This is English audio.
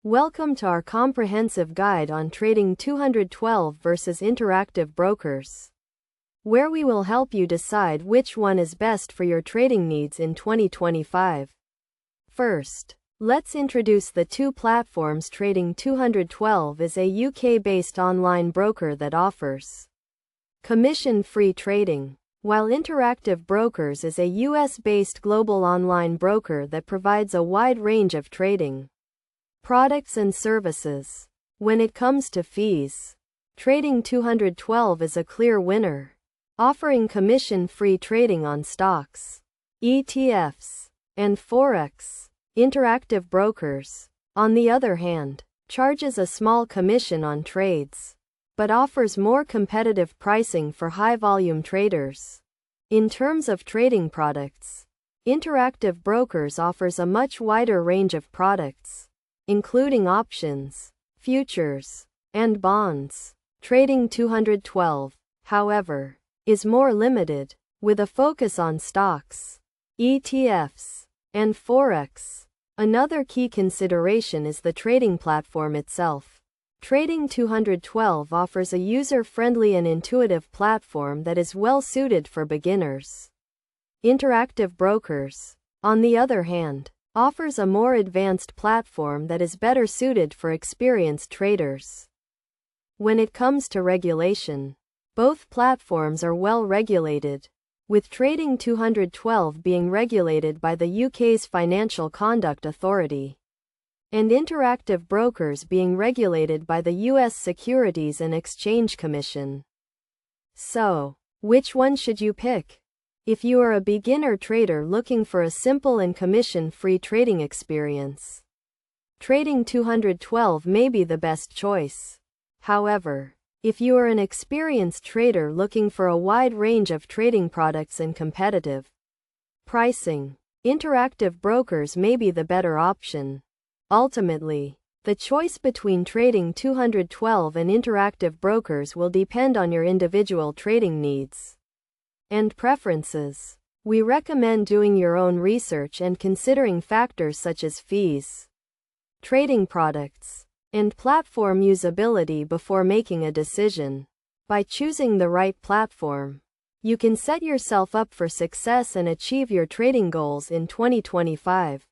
Welcome to our comprehensive guide on Trading 212 versus Interactive Brokers, where we will help you decide which one is best for your trading needs in 2025. First, let's introduce the two platforms. Trading 212 is a UK-based online broker that offers commission-free trading, while Interactive Brokers is a US-based global online broker that provides a wide range of trading products and services. When it comes to fees, Trading 212 is a clear winner, offering commission-free trading on stocks, ETFs, and Forex. Interactive Brokers, on the other hand, charges a small commission on trades, but offers more competitive pricing for high-volume traders. In terms of trading products, Interactive Brokers offers a much wider range of products, including options, futures, and bonds. Trading 212, however, is more limited, with a focus on stocks, ETFs, and Forex. Another key consideration is the trading platform itself. Trading 212 offers a user-friendly and intuitive platform that is well suited for beginners. Interactive Brokers, on the other hand, offers a more advanced platform that is better suited for experienced traders. When it comes to regulation, both platforms are well regulated, with Trading 212 being regulated by the UK's Financial Conduct Authority, and Interactive Brokers being regulated by the US Securities and Exchange Commission. So, which one should you pick? If you are a beginner trader looking for a simple and commission-free trading experience, Trading 212 may be the best choice. However, if you are an experienced trader looking for a wide range of trading products and competitive pricing, Interactive Brokers may be the better option. Ultimately, the choice between Trading 212 and Interactive Brokers will depend on your individual trading needs and preferences. We recommend doing your own research and considering factors such as fees, trading products, and platform usability before making a decision. By choosing the right platform, you can set yourself up for success and achieve your trading goals in 2025.